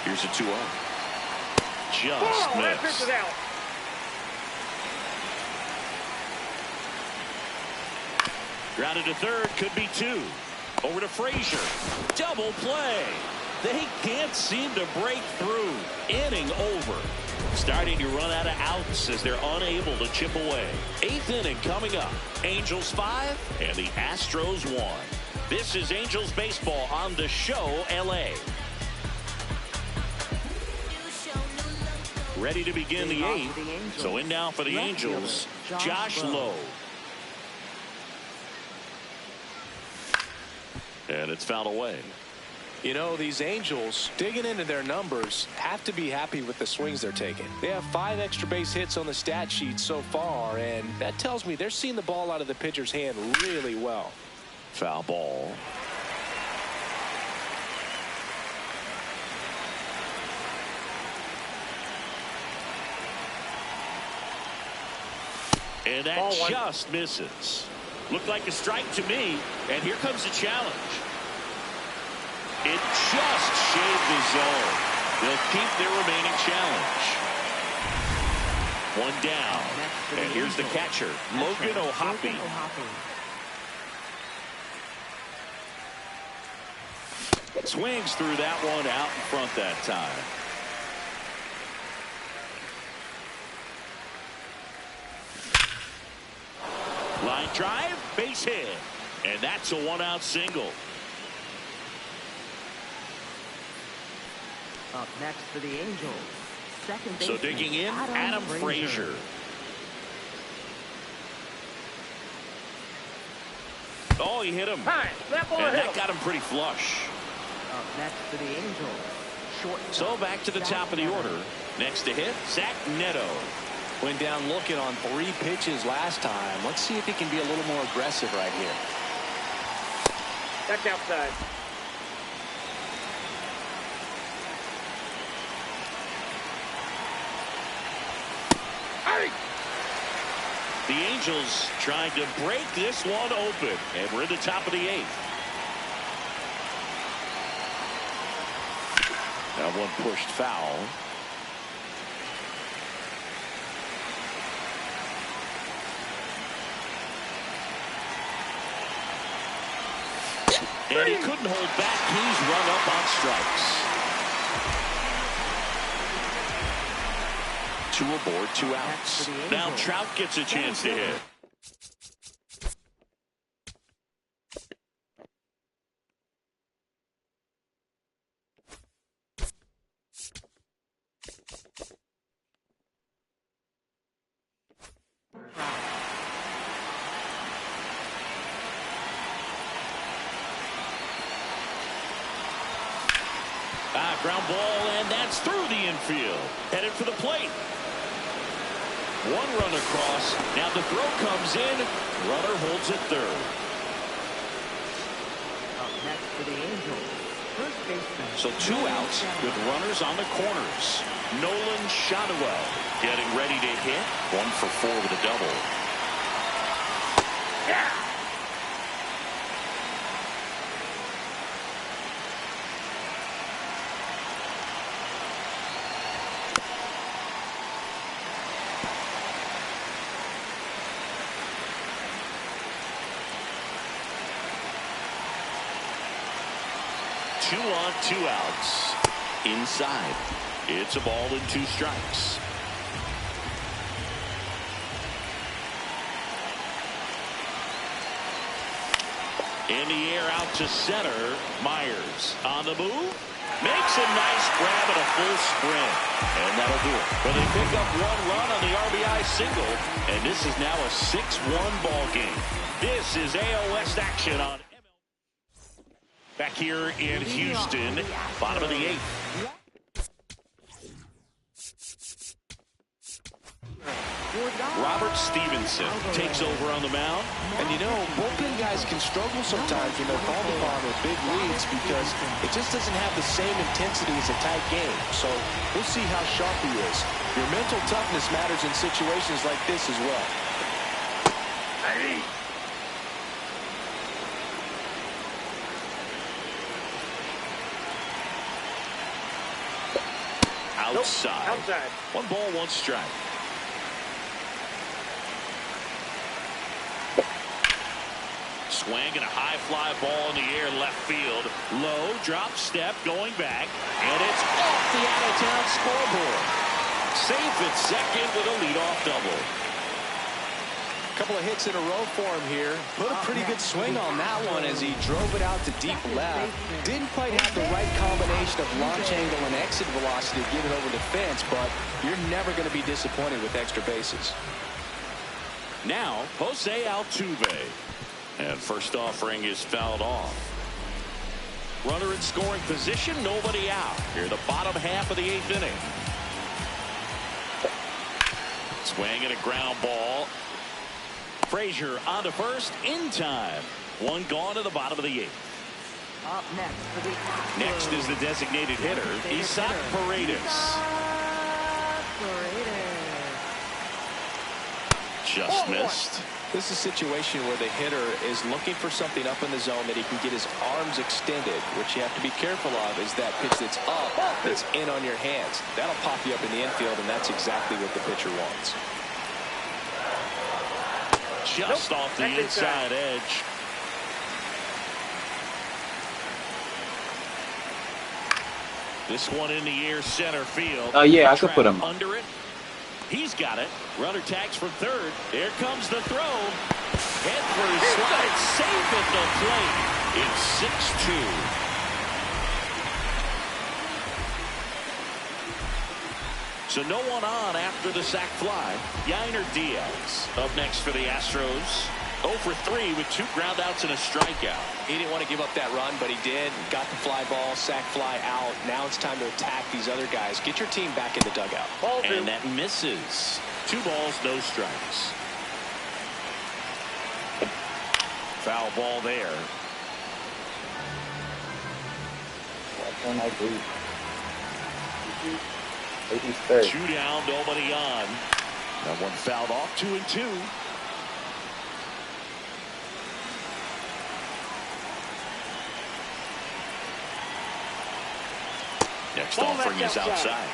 Here's a 2-0. Just That missed. pitch is out. Grounded to third, could be 2. Over to Frazier. Double play. They can't seem to break through. Inning over. Starting to run out of outs as they're unable to chip away. 8th inning coming up. Angels 5 and the Astros 1. This is Angels baseball on the show LA. Ready to begin the 8th. So in now for the Angels, Josh Lowe. And it's fouled away. You know, these Angels, digging into their numbers, have to be happy with the swings they're taking. They have 5 extra base hits on the stat sheet so far, and that tells me they're seeing the ball out of the pitcher's hand really well. Foul ball. And that just misses. Looked like a strike to me, and here comes the challenge. It just shaved the zone. They'll keep their remaining challenge. 1 down. And here's the catcher, Logan O'Hoppe. Swings through that one out in front that time. Line drive, base hit. And that's a 1-out single. Up next for the Angels, second baseman. So digging in, Adam Frazier. Oh, he hit him. Hi, that ball And hit that him. got him pretty flush. Up next for the Angels, shortstop. So back to the top of the order. Next to hit, Zach Neto. Went down looking on 3 pitches last time. Let's see if he can be a little more aggressive right here. That's outside. The Angels trying to break this one open. And we're in the top of the 8th. That one pushed foul. And he couldn't hold back. He's run up on strikes. 2 aboard, 2 outs. Now Trout gets a chance to hit. Ground ball, and that's through the infield. Headed for the plate. 1 run across. Now the throw comes in. Runner holds at third. Up next for the Angels, first baseman. So 2 outs with runners on the corners. Nolan Shotwell getting ready to hit. 1 for 4 with a double. Yeah. Two on, 2 outs. Inside. It's a ball and 2 strikes. In the air out to center. Myers on the move. Makes a nice grab and a full sprint. And that'll do it. But they pick up one run on the RBI single. And this is now a 6-1 ball game. This is AL West action on ML. Back here in Houston, bottom of the 8th. Robert Stevenson takes over on the mound. And you know, bullpen guys can struggle sometimes when they're called upon with big leads because it just doesn't have the same intensity as a tight game. So we'll see how sharp he is. Your mental toughness matters in situations like this as well. Outside. Nope. Outside. 1 ball, 1 strike. Swing and a high fly ball in the air left field. Low drop step going back. And it's off the out-of-town scoreboard. Safe at second with a leadoff double. A couple of hits in a row for him here. Put a pretty good swing on that one as he drove it out to deep left. Didn't quite have the right combination of launch angle and exit velocity to get it over the fence, but you're never going to be disappointed with extra bases. Now, Jose Altuve. And first offering is fouled off. Runner in scoring position, nobody out. Here, the bottom half of the 8th inning. Swing and a ground ball. Frazier on to first in time. 1 gone to the bottom of the 8th. Up next for the Astros. Next is the designated hitter, Isaac Paredes. Just missed. This is a situation where the hitter is looking for something up in the zone that he can get his arms extended. What you have to be careful of is that pitch that's up, that's in on your hands. That'll pop you up in the infield, and that's exactly what the pitcher wants. Just off the inside edge. This one in the air center field. Oh, yeah, I could put him under it. He's got it. Runner tags from third. There comes the throw. Head first slide. Safe at the plate. It's 6-2. So no one on after the sac fly. Yainer Diaz up next for the Astros. 0 for 3 with 2 groundouts and a strikeout. He didn't want to give up that run, but he did. Got the fly ball, sac fly out. Now it's time to attack these other guys. Get your team back in the dugout. And that misses. 2 balls, no strikes. Foul ball there. I agree. 83rd. 2 down, nobody on. That one fouled off. 2-2. Next offering is outside.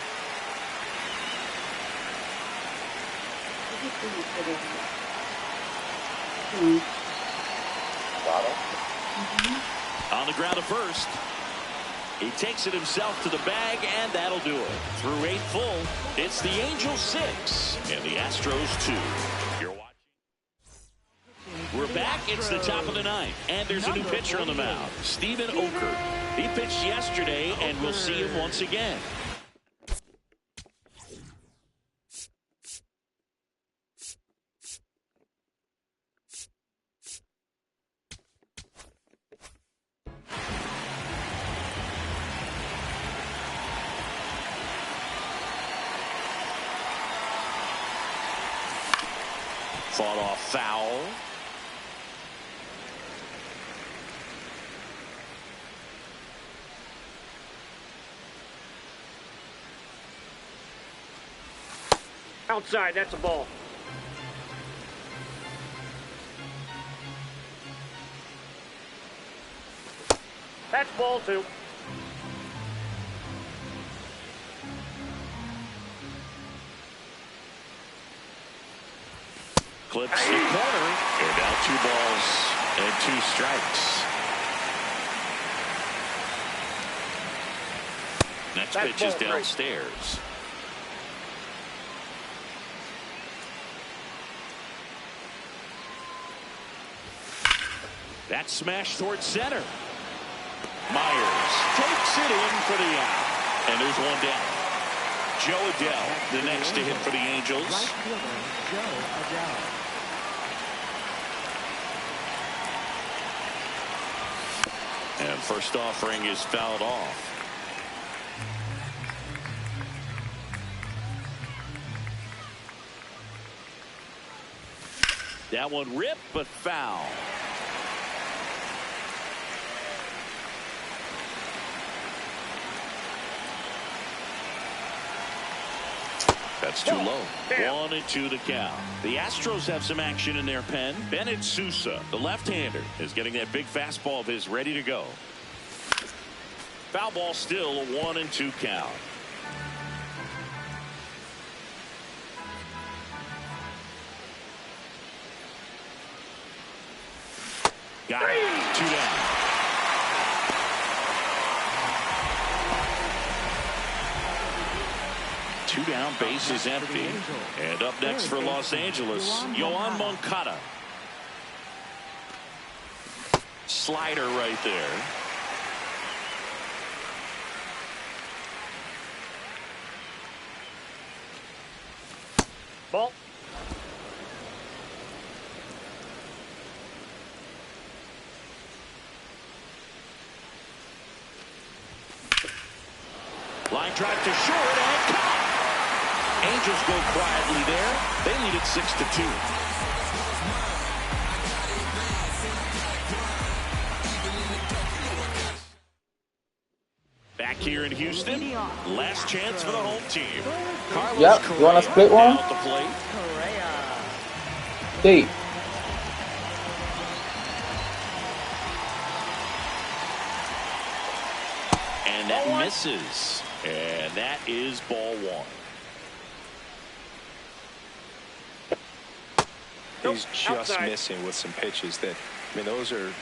On the ground at first. He takes it himself to the bag, and that'll do it. Through 8 full, it's the Angels 6 and the Astros 2. You're watching. We're back. It's the top of the 9th, and there's a new pitcher on the mound, Steven Oker. He pitched yesterday, and we'll see him once again. Fought off foul. Outside, that's a ball. That's ball 2. Clips the corner. And now 2 balls and 2 strikes. Next pitch is downstairs. That smash towards center. Myers takes Puts it in for the out. And there's one down. Joe Adele, the next to hit for the Angels. Right fielder, Joe Adele. And first offering is fouled off. That one ripped, but foul. That's too low. 1-2 the count. The Astros have some action in their pen. Bennett Sousa, the left-hander, is getting that big fastball of his ready to go. Foul ball still, a 1-2 count. Got it. 2 down. Two down, base is empty. And up next for Los Angeles, Yoan Moncada. Slider right there. Ball. Line drive to short and caught. Angels go quietly there. They lead it 6-2. Back here in Houston, last chance for the home team. Carlos Yep, you want to split one? down at the plate. Deep. And that misses. And that is ball one. He's just missing with some pitches that, I mean,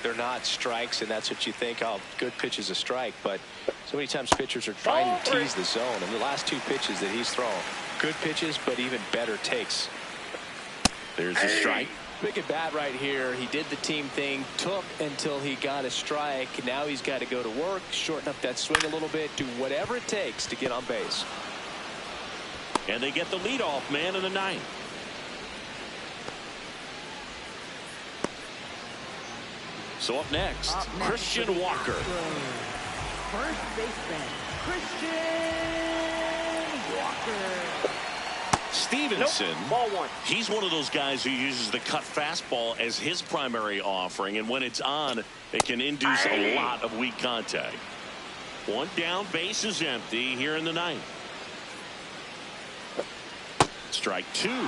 they're not strikes, and that's what you think, oh, good pitch is a strike, but so many times pitchers are trying to tease the zone, and the last two pitches that he's thrown, good pitches, but even better takes. There's a strike. Big at bat right here. He did the team thing, took until he got a strike. Now he's got to go to work, shorten up that swing a little bit, do whatever it takes to get on base. And they get the leadoff man in the ninth. So up next, Christian Walker. First baseman, Christian Walker. Stevenson, Nope. Ball one. he's one of those guys who uses the cut fastball as his primary offering, and when it's on, it can induce a lot of weak contact. One down, base is empty here in the ninth. Strike two.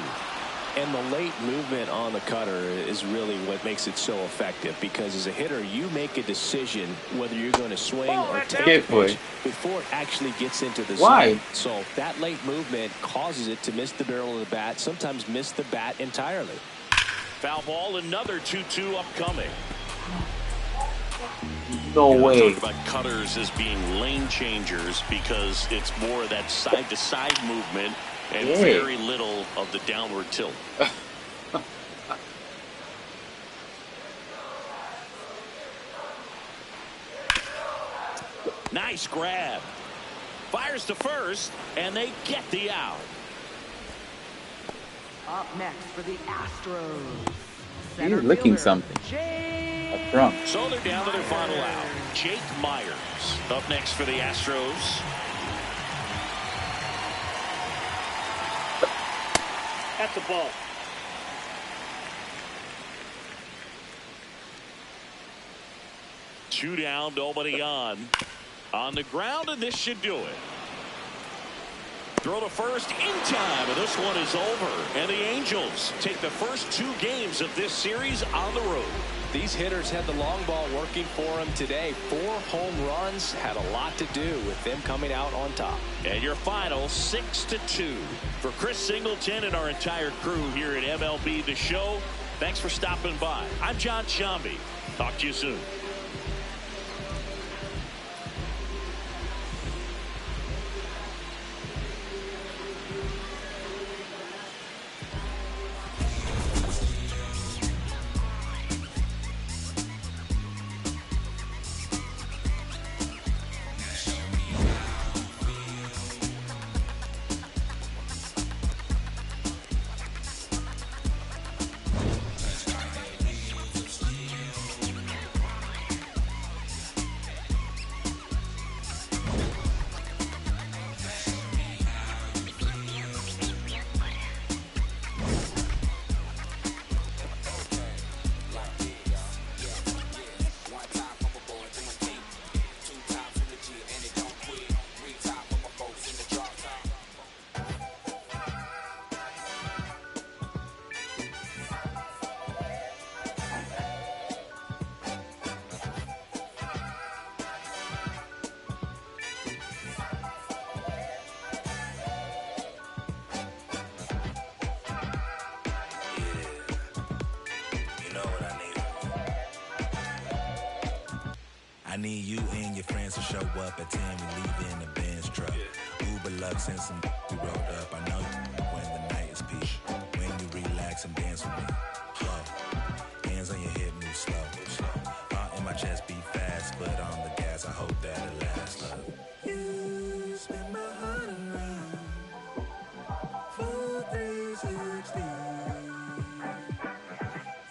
And the late movement on the cutter is really what makes it so effective, because as a hitter, you make a decision whether you're going to swing or take a pitch before it actually gets into the zone. So that late movement causes it to miss the barrel of the bat, sometimes miss the bat entirely. Foul ball, another 2-2 upcoming. No way. Talk about cutters as being lane changers because it's more of that side-to-side movement and very little of the downward tilt. Nice grab. Fires to first, and they get the out. Up next for the Astros. He's licking something. A trunk. So they're down to their final out. Jake Myers up next for the Astros. That's a ball. Two down, nobody on. On the ground, and this should do it. Throw to first in time, and this one is over. And the Angels take the first two games of this series on the road. These hitters had the long ball working for them today. 4 home runs had a lot to do with them coming out on top. And your final 6-2. For Chris Singleton and our entire crew here at MLB The Show, thanks for stopping by. I'm John Shambi. Talk to you soon. I need you and your friends to show up at 10. We leave in the Benz truck. Uber Lux and some we rolled up. I know you when the night is peak. When you relax and dance with me. Whoa. Hands on your hip, move slow. Heart in my chest beat fast. Foot on the gas, I hope that it lasts. You spin my heart around. 4, 3, 16.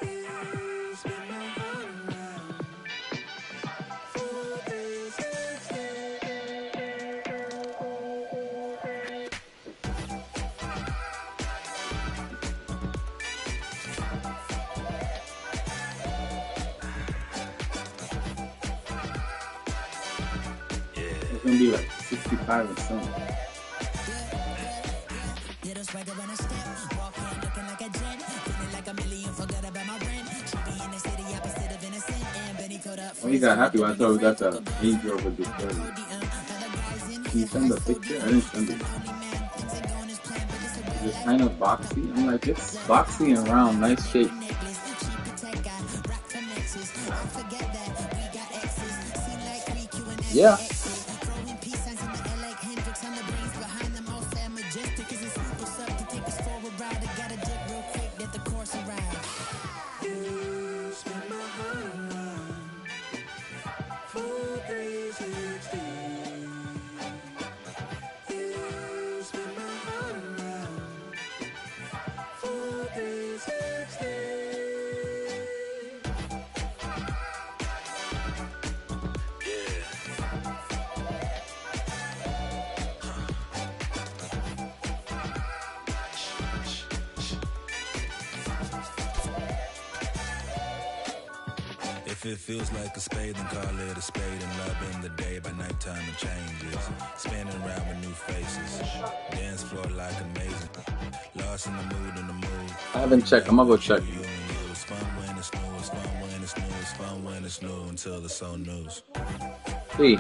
You spin my heart around. 4, 3, 16. It's gonna be like 65 or something. Oh, you got happy when I thought we got the Angel over the story. Can you send the picture? I didn't send it. It's kind of boxy. I'm like, it's boxy and round, nice shape. Yeah. If it feels like a spade, then call it a spade. And love in the day, by nighttime it changes. Spinning around with new faces. Dance floor like amazing. Lost in the mood. I haven't checked. I'm gonna go check. It's fun when it's new. It's fun when it's new. It's fun when it's new until it's so news. Hey.